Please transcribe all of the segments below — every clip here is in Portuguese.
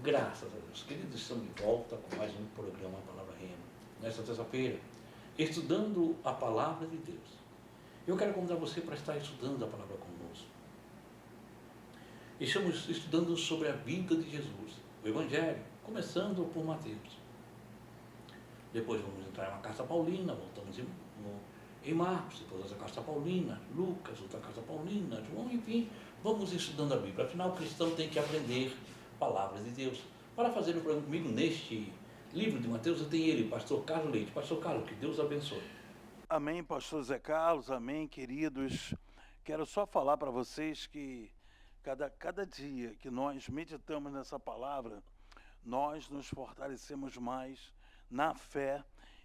Graças a Deus. Queridos, estamos de volta com mais um programa Palavra Rema. Nesta terça-feira, estudando a Palavra de Deus. Eu quero convidar você para estar estudando a Palavra conosco. Estamos estudando sobre a vida de Jesus, o Evangelho, começando por Mateus. Depois vamos entrar em uma carta paulina, voltamos em Marcos, depois outra carta paulina, Lucas, outra carta paulina, João, enfim, vamos estudando a Bíblia. Afinal, o cristão tem que aprender palavras de Deus. Para fazer o programa comigo neste livro de Mateus, eu tenho ele, pastor Carlos Leite. Pastor Carlos, que Deus abençoe. Amém, pastor Zé Carlos, amém, queridos. Quero só falar para vocês que cada dia que nós meditamos nessa palavra, nós nos fortalecemos mais na fé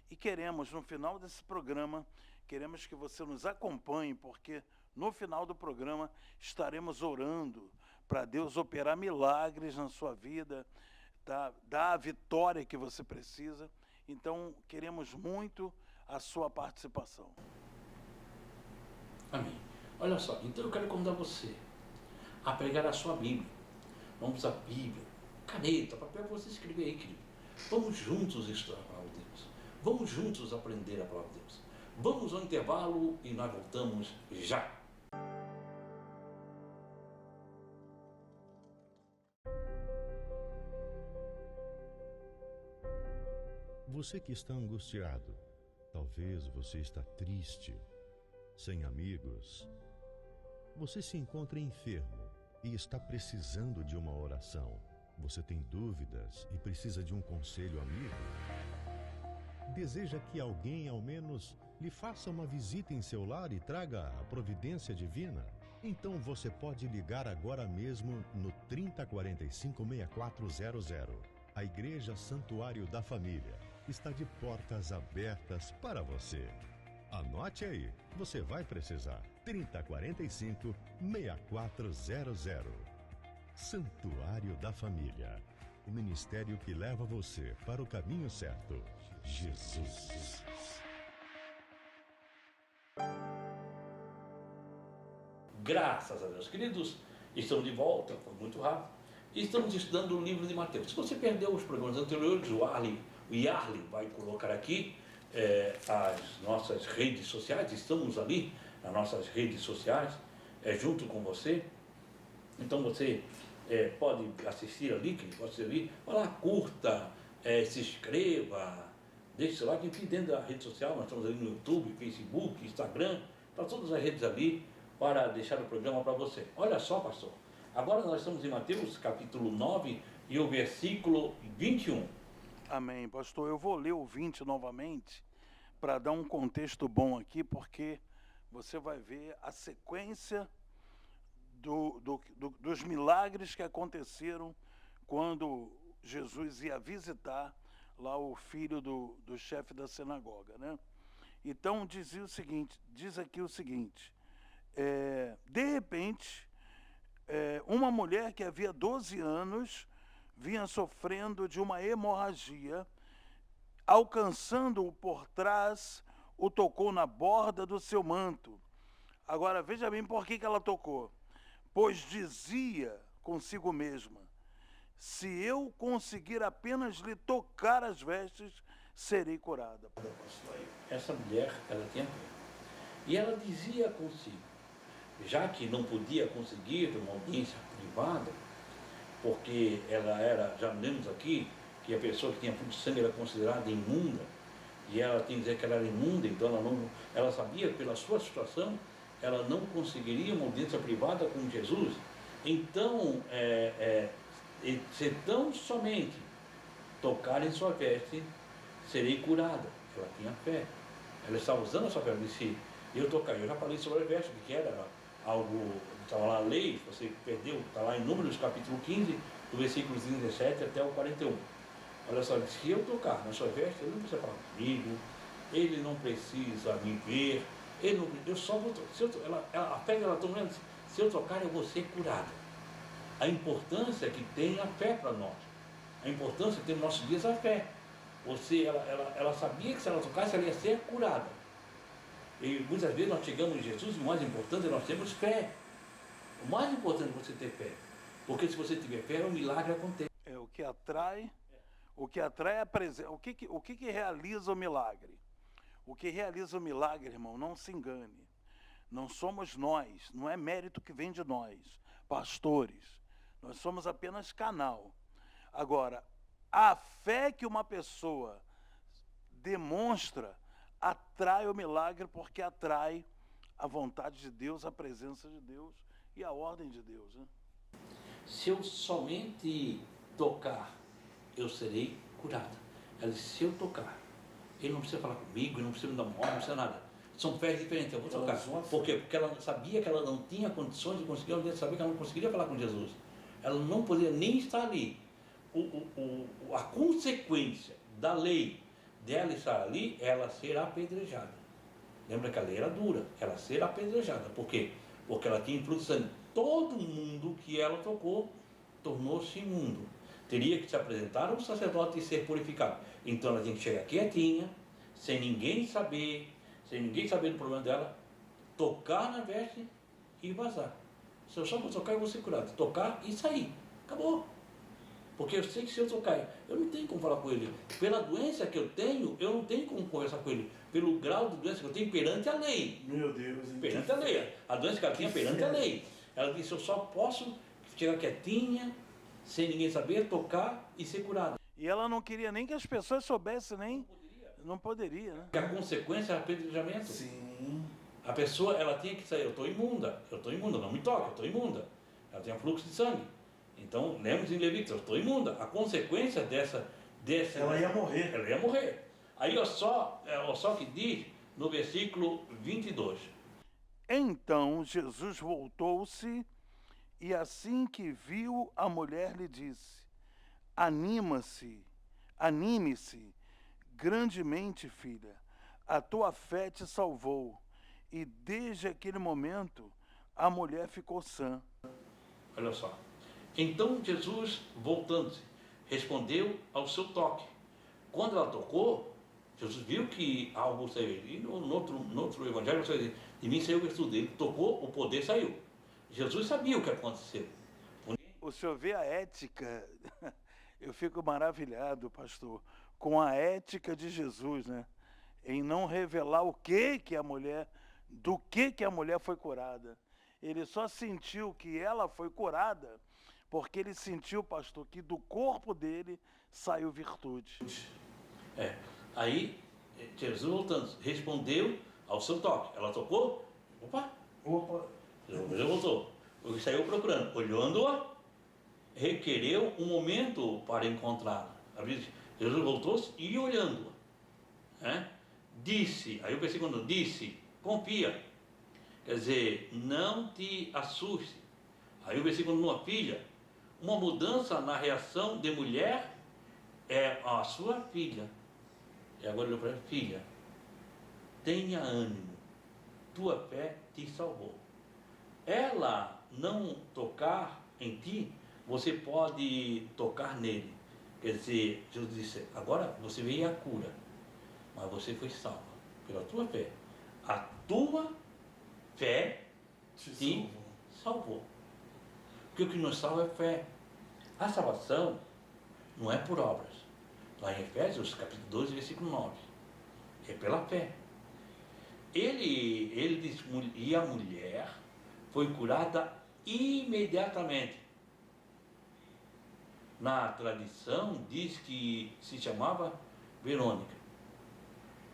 e queremos, no final desse programa, queremos que você nos acompanhe, porque no final do programa estaremos orando para Deus operar milagres na sua vida, tá? Dar a vitória que você precisa. Então, queremos muito a sua participação. Amém. Olha só, então eu quero convidar você a pregar a sua Bíblia. Vamos à Bíblia, caneta, papel para você escrever aí, querido. Vamos juntos estudar a palavra de Deus. Vamos juntos aprender a palavra de Deus. Vamos ao intervalo e nós voltamos já. Você que está angustiado, talvez você está triste, sem amigos. Você se encontra enfermo e está precisando de uma oração. Você tem dúvidas e precisa de um conselho amigo? Deseja que alguém, ao menos, lhe faça uma visita em seu lar e traga a providência divina? Então você pode ligar agora mesmo no 3045-6400. A Igreja Santuário da Família está de portas abertas para você. Anote aí, você vai precisar. 3045-6400. Santuário da Família. O ministério que leva você para o caminho certo. Jesus. Graças a Deus. Queridos, estamos de volta, foi muito rápido. Estamos estudando o livro de Mateus. Se você perdeu os programas anteriores, o Yarley vai colocar aqui as nossas redes sociais. Estamos ali nas nossas redes sociais, junto com você. Então você pode assistir ali, que pode servir. Vai lá, curta, se inscreva, deixe seu like, enfim, dentro da rede social. Nós estamos ali no YouTube, Facebook, Instagram, para todas as redes ali, para deixar o programa para você. Olha só, pastor, agora nós estamos em Mateus capítulo 9 e o versículo 21. Amém, pastor. Eu vou ler o 20 novamente para dar um contexto bom aqui, porque você vai ver a sequência dos milagres que aconteceram quando Jesus ia visitar lá o filho do chefe da sinagoga, né? Então diz aqui o seguinte, de repente, uma mulher que havia 12 anos vinha sofrendo de uma hemorragia, alcançando-o por trás, o tocou na borda do seu manto. Agora veja bem por que ela tocou. Pois dizia consigo mesma, se eu conseguir apenas lhe tocar as vestes, serei curada. Essa mulher, ela tinha fé. E ela dizia consigo, já que não podia conseguir uma audiência privada, porque ela era, já lemos aqui, que a pessoa que tinha fluxo de sangue era considerada imunda, e ela tinha que dizer que ela era imunda, então ela sabia pela sua situação, ela não conseguiria uma audiência privada com Jesus. Então, se tão somente tocar em sua veste, serei curada. Ela tinha fé. Ela estava usando a sua fé. Ela disse, eu já falei sobre a veste, que era algo, estava lá a lei, você perdeu, está lá em Números capítulo 15, do versículo 17 até o 41. Olha só, se eu tocar na sua veste, ele não precisa falar comigo, ele não precisa me ver, eu só vou tocar. A fé ela está dizendo, se eu tocar eu vou ser curada. A importância que tem a fé para nós, a importância que tem nos nossos dias a fé. Ela sabia que se ela tocasse ela ia ser curada. E muitas vezes nós chegamos em Jesus e o mais importante é nós termos fé. O mais importante é você ter fé. Porque se você tiver fé, o milagre acontece. que atrai é a presença. O que realiza o milagre? O que realiza o milagre, irmão, não se engane. Não somos nós, não é mérito que vem de nós, pastores. Nós somos apenas canal. Agora, a fé que uma pessoa demonstra atrai o milagre, porque atrai a vontade de Deus, a presença de Deus e a ordem de Deus, né? Se eu somente tocar, eu serei curada. Ela disse, se eu tocar, ele não precisa falar comigo, ele não precisa me dar uma ordem, não precisa nada. São fés diferentes, eu vou tocar. Por quê? Porque ela sabia que ela não tinha condições de conseguir, ela sabia que ela não conseguiria falar com Jesus. Ela não poderia nem estar ali. A consequência da lei dela estar ali, ela ser apedrejada. Lembra que a lei era dura, ela ser apedrejada. Por quê? Porque ela tinha influência de sangue. Todo mundo que ela tocou tornou-se imundo. Teria que se apresentar ao sacerdote e ser purificado. Então ela tinha que chegar quietinha, sem ninguém saber do problema dela, tocar na veste e vazar. Se eu só vou tocar, eu vou ser curado. Tocar e sair. Acabou. Porque eu sei que se eu tocar, eu não tenho como falar com ele. Pela doença que eu tenho, eu não tenho como conversar com ele. Pelo grau de doença que eu tenho perante a lei. Meu Deus. Perante a lei. A doença que ela tinha perante a lei. Ela disse, eu só posso chegar quietinha, sem ninguém saber, tocar e ser curada. E ela não queria nem que as pessoas soubessem, nem... Não poderia, né? Porque a consequência era apedrejamento. Sim. A pessoa, ela tinha que sair, eu estou imunda, não me toque, eu estou imunda. Ela tinha fluxo de sangue. Então, lemos em Levítico, eu estou imunda. A consequência dessa... Ela ia morrer. Ela ia morrer. Aí, olha só que diz no versículo 22. Então, Jesus voltou-se e assim que viu a mulher lhe disse, anime-se grandemente, filha, a tua fé te salvou. E desde aquele momento, a mulher ficou sã. Olha só. Então Jesus, voltando-se, respondeu ao seu toque. Quando ela tocou, Jesus viu que algo saiu. E no outro evangelho, você diz, de mim saiu o virtude dele. Tocou, o poder saiu. Jesus sabia o que aconteceu. O senhor vê a ética, eu fico maravilhado, pastor, com a ética de Jesus, né? Em não revelar do que a mulher foi curada. Ele só sentiu que ela foi curada porque ele sentiu, pastor, que do corpo dele saiu virtude. Aí, Jesus voltando, respondeu ao seu toque. Ela tocou, opa. Jesus voltou. Ele saiu procurando, olhando-a, requereu um momento para encontrá-la. Jesus voltou-se e olhando-a. Disse, aí o versículo disse, confia. Quer dizer, não te assuste. Aí o versículo 9, filha, uma mudança na reação de mulher é a sua filha. E agora ele falou, filha, tenha ânimo, tua fé te salvou. Ela não tocar em ti, você pode tocar nele. Quer dizer, Jesus disse, agora você veio a cura, mas você foi salva pela tua fé. A tua fé te salvou. Porque o que nos salva é fé. A salvação não é por obras. Lá em Efésios, capítulo 12, versículo 9. É pela fé. Ele diz, e a mulher foi curada imediatamente. Na tradição diz que se chamava Verônica.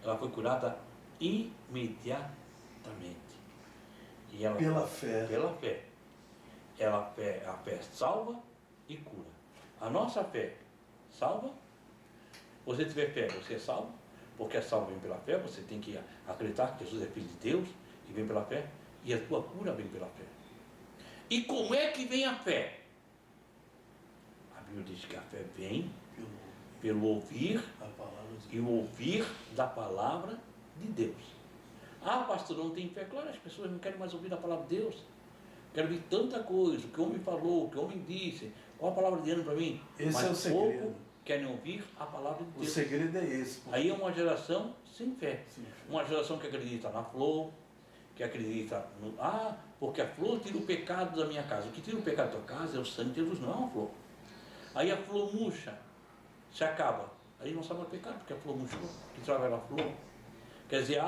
Ela foi curada imediatamente. E ela, pela fé. Pela fé. A fé salva e cura. A nossa fé salva. Você tiver fé, você é salvo. Porque a salva vem pela fé. Você tem que acreditar que Jesus é Filho de Deus e vem pela fé. E a tua cura vem pela fé. E como é que vem a fé? A Bíblia diz que a fé vem pelo ouvir e o ouvir da palavra de Deus. Ah, pastor, não tem fé? Claro, as pessoas não querem mais ouvir a palavra de Deus. Quero ouvir tanta coisa, o que o homem falou, o que o homem disse, qual a palavra de Deus para mim. Esse mas é o segredo. Pouco querem ouvir a palavra de Deus. O segredo é esse. Porque... Aí é uma geração sem fé. Uma geração que acredita na flor, que acredita no... porque a flor tira o pecado da minha casa. O que tira o pecado da tua casa é o sangue de Jesus, não é uma flor. Aí a flor murcha, se acaba. Aí não sabe o pecado, porque a flor murchou, que traga a flor. Quer dizer,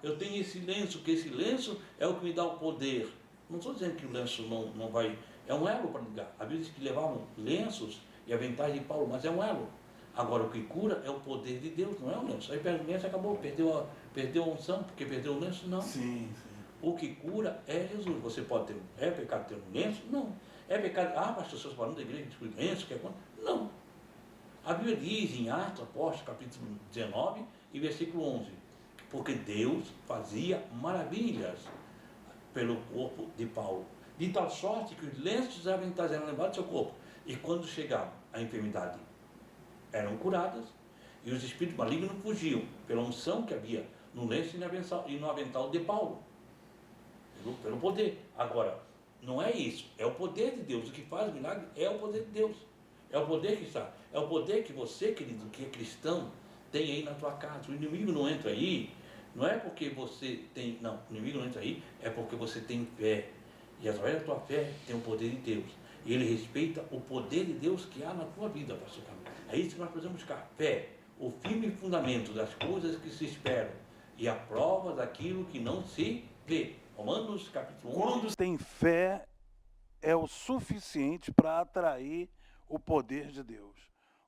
eu tenho esse lenço, que esse lenço é o que me dá o poder. Não estou dizendo que o lenço não vai... É um elo para ligar. A Bíblia diz que levavam lenços e aventais de Paulo, mas é um elo. Agora, o que cura é o poder de Deus, não é o lenço. Aí perde o lenço, acabou, perdeu a unção, porque perdeu o lenço, não. Sim. O que cura é Jesus. Você pode ter... É pecado ter um lenço? Não. É pecado... pastor, seus barões da igreja discutem lenço, que é quando? Não. A Bíblia diz em Atos Apóstolos, capítulo 19 e versículo 11, porque Deus fazia maravilhas pelo corpo de Paulo, de tal sorte que os lenços eram levados do seu corpo, e quando chegava a enfermidade, eram curadas, e os espíritos malignos fugiam, pela unção que havia no lenço e no avental de Paulo, pelo poder. Agora, não é isso, é o poder de Deus. O que faz o milagre é o poder de Deus, é o poder que está, é o poder que você, querido, que é cristão, tem aí na tua casa. O inimigo não entra aí, não é porque você tem, não, o inimigo não entra aí, é porque você tem fé, e através da tua fé tem o poder de Deus, e ele respeita o poder de Deus que há na tua vida, pastor Carlos. É isso que nós precisamos buscar, fé, o firme fundamento das coisas que se esperam, e a prova daquilo que não se vê. Romanos capítulo 1. Quando tem fé, é o suficiente para atrair o poder de Deus.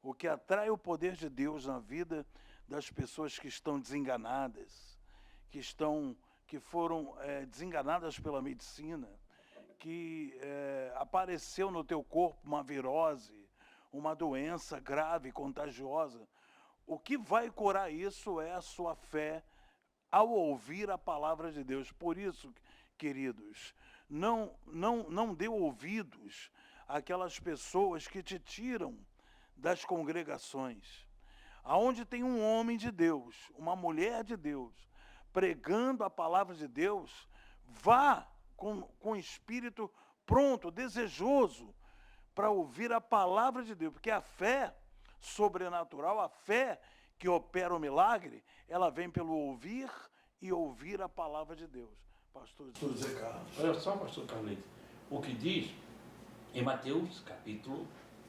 O que atrai o poder de Deus na vida das pessoas que estão desenganadas, que foram desenganadas pela medicina, que apareceu no teu corpo uma virose, uma doença grave, contagiosa. O que vai curar isso é a sua fé ao ouvir a palavra de Deus. Por isso, queridos, não dê ouvidos àquelas pessoas que te tiram das congregações. Aonde tem um homem de Deus, uma mulher de Deus, pregando a palavra de Deus, vá com o espírito pronto, desejoso, para ouvir a palavra de Deus, porque a fé sobrenatural, a fé que opera o milagre, ela vem pelo ouvir e ouvir a palavra de Deus. Pastor Zé Carlos. Olha só, pastor Carlito, o que diz em Mateus capítulo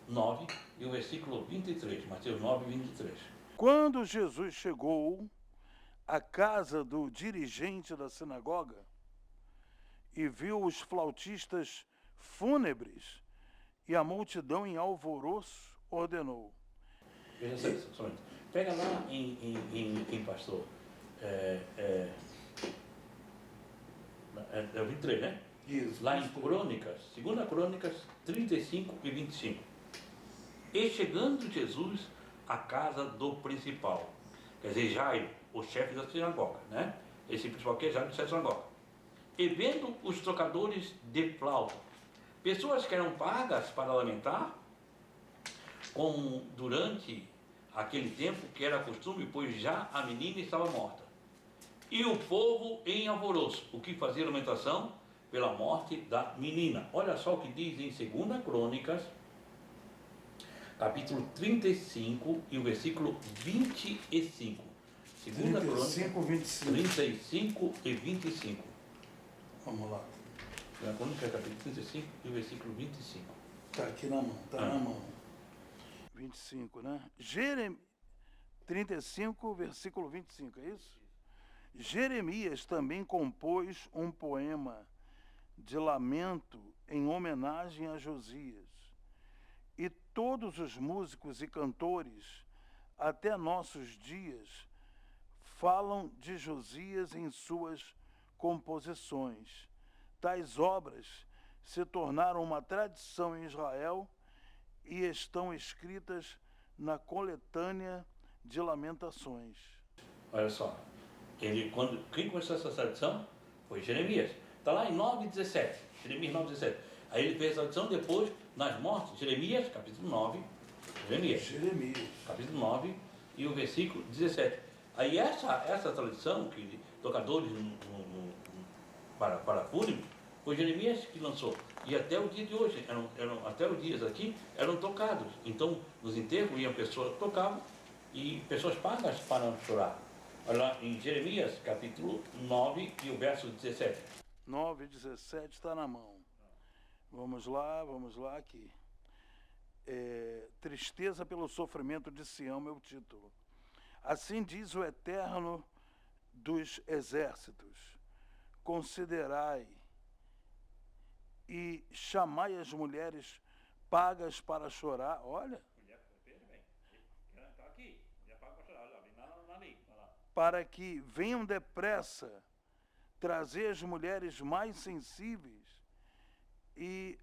9 e o versículo 23, Mateus 9, 23. Quando Jesus chegou à casa do dirigente da sinagoga e viu os flautistas fúnebres e a multidão em alvoroço, ordenou. Veja só, pega lá em pastor, é o 23, né? Isso. Lá em Crônicas, 2 Crônicas 35 e 25. E chegando Jesus à casa do principal, quer dizer, Jairo, o chefe da sinagoga, né? Esse principal que é Jairo, o chefe da sinagoga. E vendo os tocadores de flauta, pessoas que eram pagas para lamentar, como durante aquele tempo que era costume, pois já a menina estava morta. E o povo em alvoroço, o que fazia lamentação pela morte da menina. Olha só o que diz em 2 Crônicas, capítulo 35 e o versículo 25. 2 Crônicas 35 e 25. Vamos lá. 2 Crônicas, capítulo 35 e o versículo 25. Está aqui na mão, está na mão. 25, né? 35, versículo 25, é isso? Jeremias também compôs um poema de lamento em homenagem a Josias. E todos os músicos e cantores, até nossos dias, falam de Josias em suas composições. Tais obras se tornaram uma tradição em Israel e estão escritas na coletânea de Lamentações. Olha só, quem começou essa tradição foi Jeremias. Está lá em 9,17. Jeremias 9,17. Aí ele fez a tradição depois, nas mortes, Jeremias, capítulo 9. Jeremias. Capítulo 9 e o versículo 17. Aí essa tradição, que tocadores para fúnebre, foi Jeremias que lançou. E até o dia de hoje, até os dias aqui, eram tocados. Então, nos enterros, iam pessoas, tocavam, e pessoas pagas para chorar. Olha lá em Jeremias, capítulo 9 e o verso 17. 9 e 17 está na mão. Vamos lá aqui. Tristeza pelo sofrimento de Sião, é o título. Assim diz o Eterno dos Exércitos: considerai e chamai as mulheres pagas para chorar. Olha. Para que venham depressa trazer as mulheres mais sensíveis e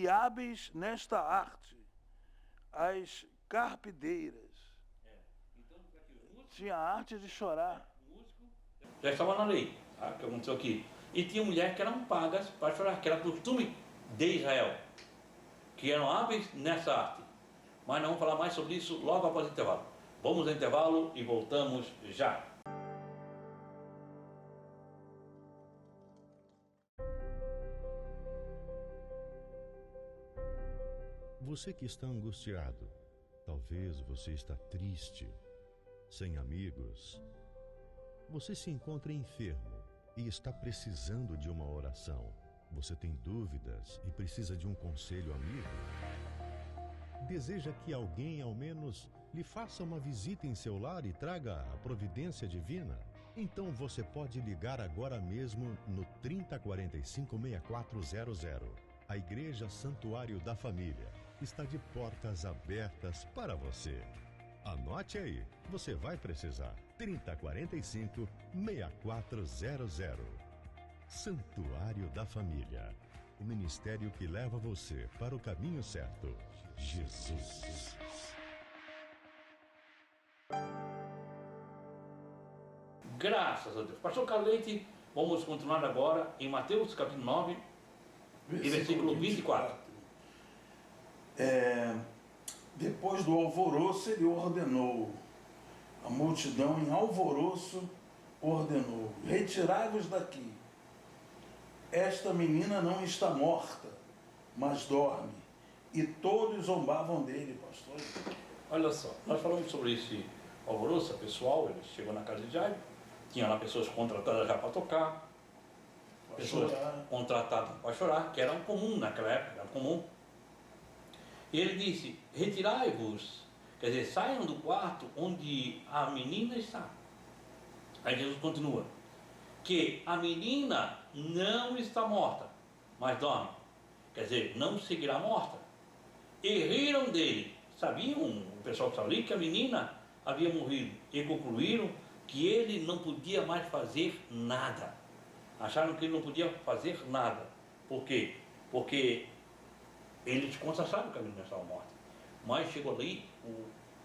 hábeis nesta arte, as carpideiras. Tinha a arte de chorar. Já estava na lei, tá? Que aconteceu aqui. E tinha mulheres que eram pagas para chorar, que era costume de Israel, que eram hábeis nessa arte. Mas não vamos falar mais sobre isso logo após o intervalo. Vamos ao intervalo e voltamos já. Você que está angustiado, talvez você está triste, sem amigos. Você se encontra enfermo e está precisando de uma oração. Você tem dúvidas e precisa de um conselho amigo? Deseja que alguém, ao menos, lhe faça uma visita em seu lar e traga a providência divina? Então você pode ligar agora mesmo no 3045-6400. A Igreja Santuário da Família está de portas abertas para você. Anote aí, você vai precisar. 3045-6400. Santuário da Família. O ministério que leva você para o caminho certo. Jesus. Graças a Deus. Pastor Carlos Leite, vamos continuar agora em Mateus capítulo 9 e versículo 24. Depois do alvoroço, ele ordenou. A multidão em alvoroço ordenou: retirai-vos daqui. Esta menina não está morta, mas dorme. E todos zombavam dele, pastor. Olha só, nós falamos sobre esse alvoroço pessoal. Ele chegou na casa de Jairo, tinha lá pessoas contratadas já para tocar, pessoas contratadas para chorar, que era comum naquela época, era comum. E ele disse: retirai-vos, quer dizer, saiam do quarto onde a menina está. Aí Jesus continua: que a menina não está morta, mas dorme. Quer dizer, não seguirá morta. E riram dele. Sabiam, o pessoal que estava ali, que a menina havia morrido. E concluíram que ele não podia mais fazer nada. Acharam que ele não podia fazer nada. Por quê? Porque eles constataram que a menina estava morta. Mas chegou ali o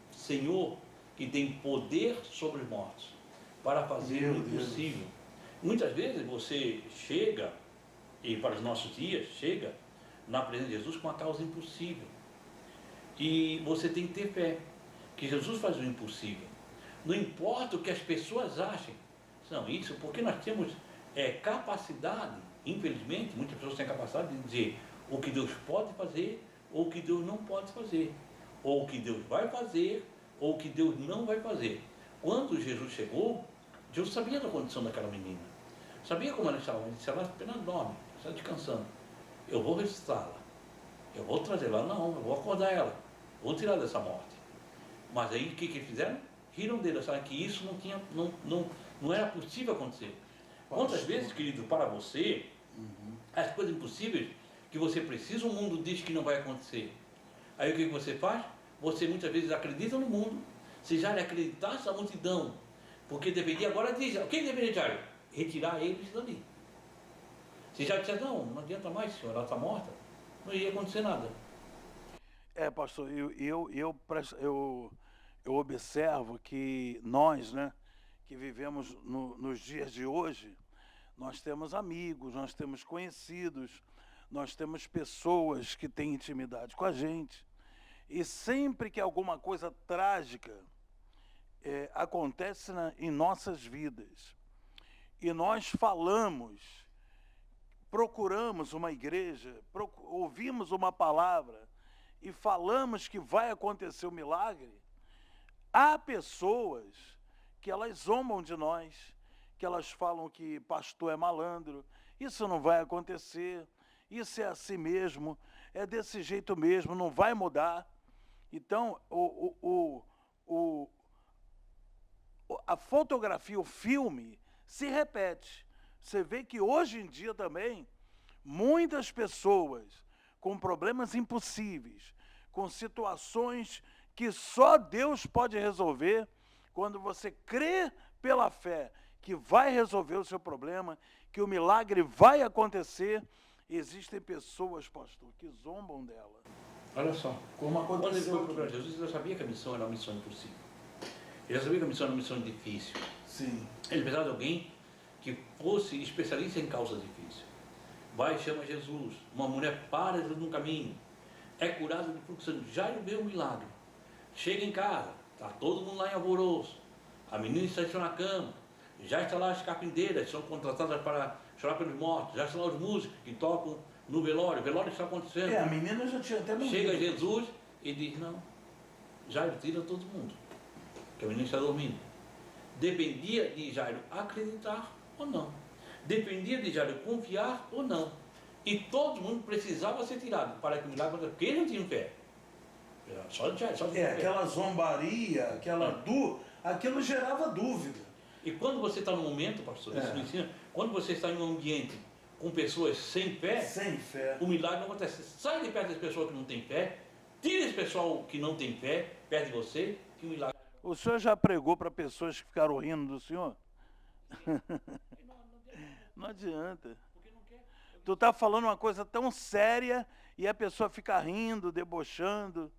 Senhor, que tem poder sobre os mortos, para fazer o impossível. Muitas vezes você chega, e para os nossos dias, chega na presença de Jesus com uma causa impossível. E você tem que ter fé, que Jesus faz o impossível. Não importa o que as pessoas achem. Não, isso porque nós temos capacidade, infelizmente, muitas pessoas têm capacidade de dizer o que Deus pode fazer, ou o que Deus não pode fazer, ou o que Deus vai fazer, ou o que Deus não vai fazer. Quando Jesus chegou, Jesus sabia da condição daquela menina, sabia como ela estava. Ele disse: ela apenas dorme, está descansando. Eu vou ressuscitá-la, eu vou trazer ela, não, eu vou acordar ela, vou tirar dessa morte. Mas aí o que eles fizeram? Riram dele, acharam que isso não era possível acontecer. Quantas vezes, querido, para você, as coisas impossíveis que você precisa, o mundo diz que não vai acontecer. Aí o que você faz? Você muitas vezes acredita no mundo. Se já acreditasse a multidão, porque deveria agora dizer, o que deveria dizer? Retirar eles dali. Se já disser, não adianta mais, senhor, ela está morta, não ia acontecer nada. Pastor, eu observo que nós, né, que vivemos nos dias de hoje, nós temos amigos, nós temos conhecidos, nós temos pessoas que têm intimidade com a gente. E sempre que alguma coisa trágica acontece em nossas vidas, e nós falamos, procuramos uma igreja, ouvimos uma palavra e falamos que vai acontecer o milagre, há pessoas que elas zombam de nós, que elas falam que pastor é malandro, isso não vai acontecer, isso é assim mesmo, é desse jeito mesmo, não vai mudar. Então, a fotografia, o filme, se repete. Você vê que hoje em dia também, muitas pessoas com problemas impossíveis, com situações que só Deus pode resolver, quando você crê pela fé que vai resolver o seu problema, que o milagre vai acontecer, existem pessoas, pastor, que zombam dela. Olha só, Como quando ele aconteceu foi procurar aqui. Jesus, ele já sabia que a missão era uma missão impossível. Ele já sabia que a missão era uma missão difícil. Sim. Ele precisava de alguém que fosse especialista em causas difíceis. Vai e chama Jesus, uma mulher para no caminho, é curada de fluxo sanguíneo, já vê um milagre. Chega em casa, está todo mundo lá em alvoroço, a menina está na cama, já está lá as carpinteiras, são contratadas para chorar pelos mortos, já estão lá os músicos que tocam no velório, o velório está acontecendo. A menina já tinha até morrido. Chega Jesus e diz, não, Jairo tira todo mundo, que a menina está dormindo. Dependia de Jairo acreditar ou não. Dependia de Jairo confiar ou não. E todo mundo precisava ser tirado para que o milagre aconteça, porque ele não tinha fé. Só de Jairo, só de fé. Aquela zombaria, aquilo gerava dúvida. E quando você está num momento, pastor, isso me ensina, quando você está em um ambiente com pessoas sem fé, o milagre não acontece. Sai de perto das pessoas que não têm fé, tira esse pessoal que não tem fé, perto de você, que o milagre... O senhor já pregou para pessoas que ficaram rindo do senhor? Não adianta. Tu está falando uma coisa tão séria e a pessoa fica rindo, debochando.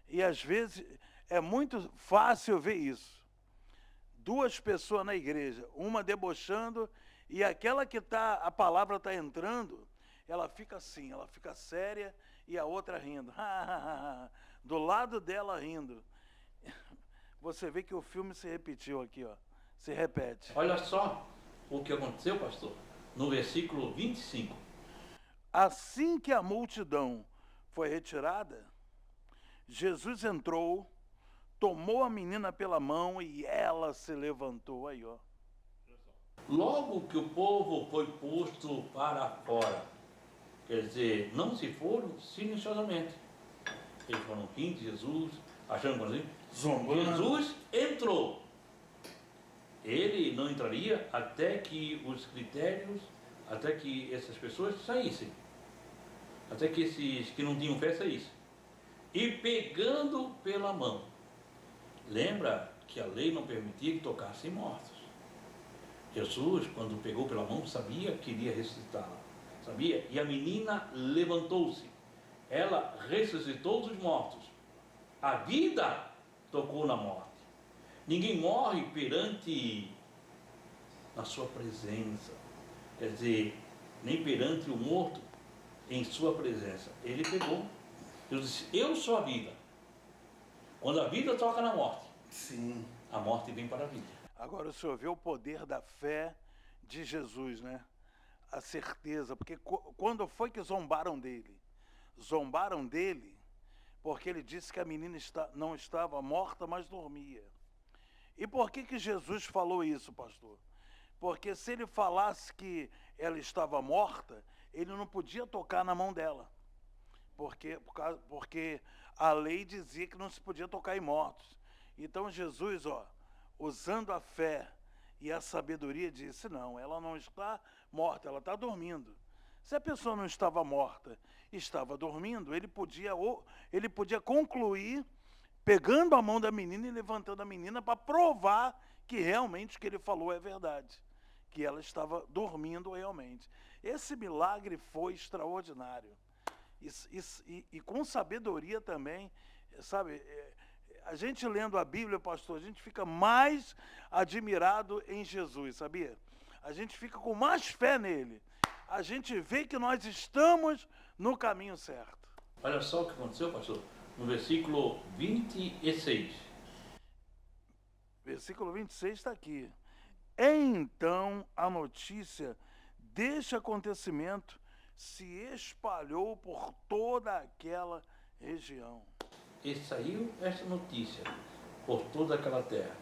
E às vezes é muito fácil ver isso. Duas pessoas na igreja, uma debochando e aquela que a palavra está entrando, ela fica assim, ela fica séria e a outra rindo. Do lado dela rindo. Você vê que o filme se repetiu aqui, ó. Se repete. Olha só o que aconteceu, pastor, no versículo 25. Assim que a multidão foi retirada, Jesus entrou, tomou a menina pela mão e ela se levantou. Aí, ó. Logo que o povo foi posto para fora, quer dizer, não se foram silenciosamente. Eles foram fim de Jesus, achando que zombando. Jesus entrou. Ele não entraria até que os critérios, até que essas pessoas saíssem. Até que esses que não tinham fé saíssem. E pegando pela mão. Lembra que a lei não permitia que tocassem mortos. Jesus, quando pegou pela mão, sabia que iria ressuscitá-la. Sabia? E a menina levantou-se. Ela ressuscitou dos mortos. A vida tocou na morte. Ninguém morre perante na sua presença. Quer dizer, nem perante o morto em sua presença. Ele pegou. Deus disse, eu sou a vida. Quando a vida toca na morte, sim, a morte vem para a vida. Agora o senhor vê o poder da fé de Jesus, né? A certeza, porque quando foi que zombaram dele? Zombaram dele porque ele disse que a menina não estava morta, mas dormia. E por que Jesus falou isso, pastor? Porque se ele falasse que ela estava morta, ele não podia tocar na mão dela. Porque a lei dizia que não se podia tocar em mortos. Então Jesus, ó, usando a fé e a sabedoria, disse, não, ela não está morta, ela está dormindo. Se a pessoa não estava morta, estava dormindo, ele podia concluir pegando a mão da menina e levantando a menina para provar que realmente o que ele falou é verdade, que ela estava dormindo realmente. Esse milagre foi extraordinário. E com sabedoria também, sabe, a gente lendo a Bíblia, pastor, a gente fica mais admirado em Jesus, sabia? A gente fica com mais fé nele. A gente vê que nós estamos no caminho certo. Olha só o que aconteceu, pastor, no versículo 26. Versículo 26 está aqui. Então a notícia deste acontecimento se espalhou por toda aquela região. E saiu essa notícia por toda aquela terra,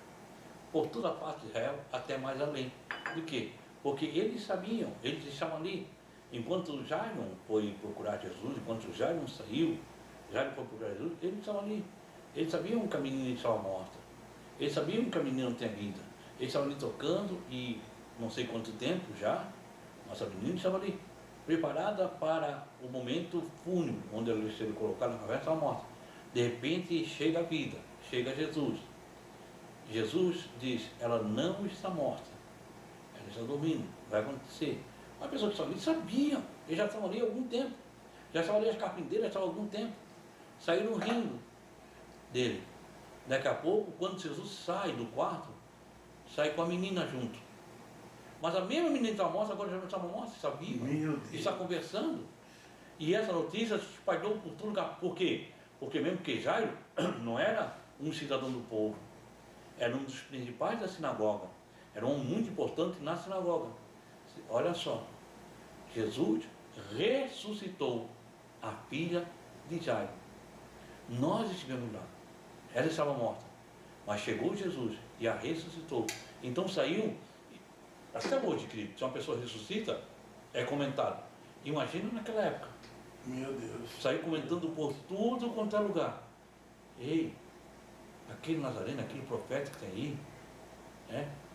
por toda a parte de Israel, até mais além. De quê? Porque eles sabiam, eles estavam ali, Enquanto Jairo foi procurar Jesus, enquanto Jairo saiu, Jairo foi procurar Jesus, eles estavam ali. Eles sabiam que a menina estava morta. Eles sabiam que a menina não tinha vida. Eles estavam ali tocando e não sei quanto tempo já, mas a menina estava ali, preparada para o momento fúnebre, onde ela seria colocada na caverna, estava morta. De repente chega a vida, chega Jesus. Jesus diz, ela não está morta, ela está dormindo, vai acontecer. Uma pessoa que estava ali sabia, eles já estavam ali há algum tempo, já estavam ali as carpinteiras, já estavam há algum tempo, saíram rindo dele. Daqui a pouco, quando Jesus sai do quarto, sai com a menina junto. Mas a mesma menina que estava morta, agora já não estava morta, está viva, está conversando. E essa notícia se espalhou por todo lugar. Por quê? Porque mesmo que Jairo não era um cidadão do povo, era um dos principais da sinagoga, era um muito importante na sinagoga. Olha só, Jesus ressuscitou a filha de Jairo. Nós estivemos lá, ela estava morta, mas chegou Jesus e a ressuscitou. Então saiu, até hoje, querido, se uma pessoa ressuscita, é comentado. Imagina naquela época. Meu Deus. Saiu comentando por tudo quanto é lugar. Ei, aquele Nazareno, aquele profeta que tem aí,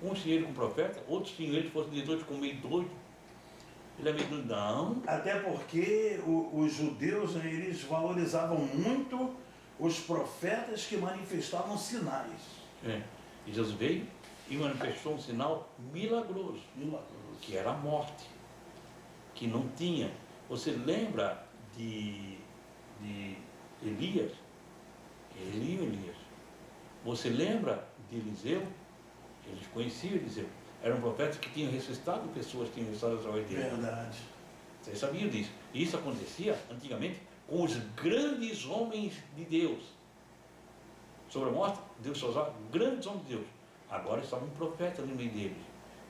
uns tinham ele como profeta, outros tinham ele fosse de doido com meio doido. Ele é meio doido, não. Até porque os judeus, eles valorizavam muito os profetas que manifestavam sinais. E Jesus veio e manifestou um sinal milagroso, que era a morte, que não tinha. Você lembra de Elias? Elias. Você lembra de Eliseu? Eles conheciam Eliseu. Era um profeta que tinha ressuscitado pessoas que tinham ressuscitado através dele. Verdade. Vocês sabiam disso? E isso acontecia antigamente com os grandes homens de Deus. Sobre a morte, Deus só usava grandes homens de Deus. Agora estava um profeta no meio deles,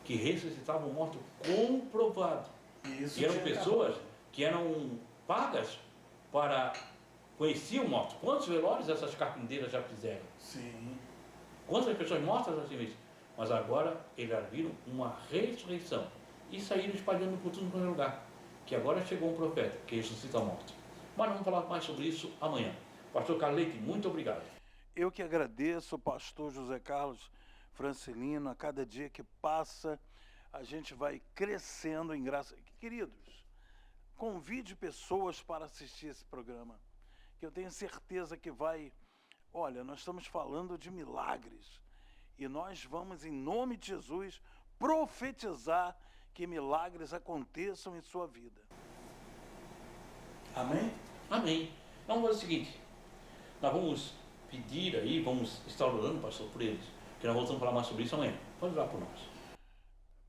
que ressuscitava um morto comprovado. E eram pessoas que eram pagas para conhecer o morto. Quantos velórios essas carpinteiras já fizeram? Sim. Quantas pessoas mortas já tinham visto? Mas agora eles viram uma ressurreição e saíram espalhando por tudo quanto é lugar. Que agora chegou um profeta que ressuscita a morte. Mas vamos falar mais sobre isso amanhã. Pastor Carleite, muito obrigado. Eu que agradeço, pastor José Carlos Francelino. A cada dia que passa, a gente vai crescendo em graça. Queridos, convide pessoas para assistir esse programa, que eu tenho certeza que vai... Olha, nós estamos falando de milagres, e nós vamos, em nome de Jesus, profetizar que milagres aconteçam em sua vida. Amém? Amém. Então vamos fazer o seguinte, nós vamos pedir aí, vamos estar orando, pastor, por eles, que nós voltamos a falar mais sobre isso amanhã. Pode orar por nós.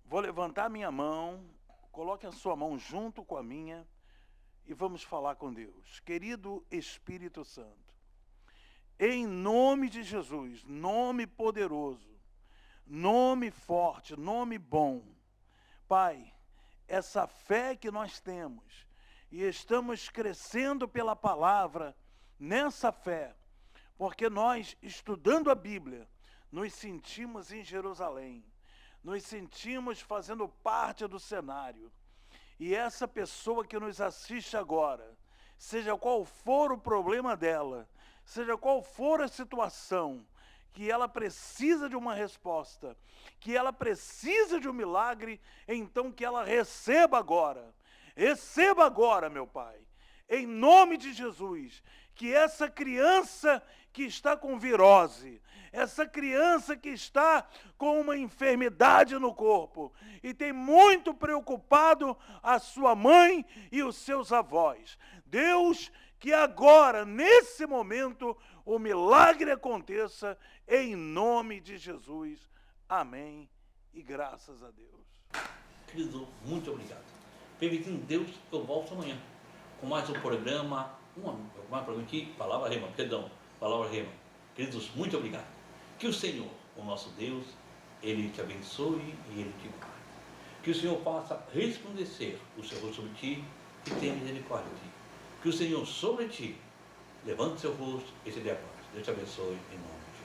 Vou levantar minha mão, coloque a sua mão junto com a minha e vamos falar com Deus. Querido Espírito Santo, em nome de Jesus, nome poderoso, nome forte, nome bom, Pai, essa fé que nós temos e estamos crescendo pela palavra nessa fé, porque nós, estudando a Bíblia, nos sentimos em Jerusalém, nos sentimos fazendo parte do cenário. E essa pessoa que nos assiste agora, seja qual for o problema dela, seja qual for a situação, que ela precisa de uma resposta, que ela precisa de um milagre, então que ela receba agora. Receba agora, meu Pai, em nome de Jesus, que essa criança que está com virose, essa criança que está com uma enfermidade no corpo e tem muito preocupado a sua mãe e os seus avós. Deus, que agora, nesse momento, o milagre aconteça em nome de Jesus. Amém e graças a Deus. Querido, muito obrigado. Permitindo Deus, eu volto amanhã com mais um programa, Palavra Rema, Palavra Rema. Queridos, muito obrigado. Que o Senhor, o nosso Deus, Ele te abençoe e Ele te guarde. Que o Senhor faça resplandecer o seu rosto sobre ti e tenha misericórdia de ti. Que o Senhor sobre ti levante seu rosto e te dê a paz. Deus te abençoe em nome de Jesus.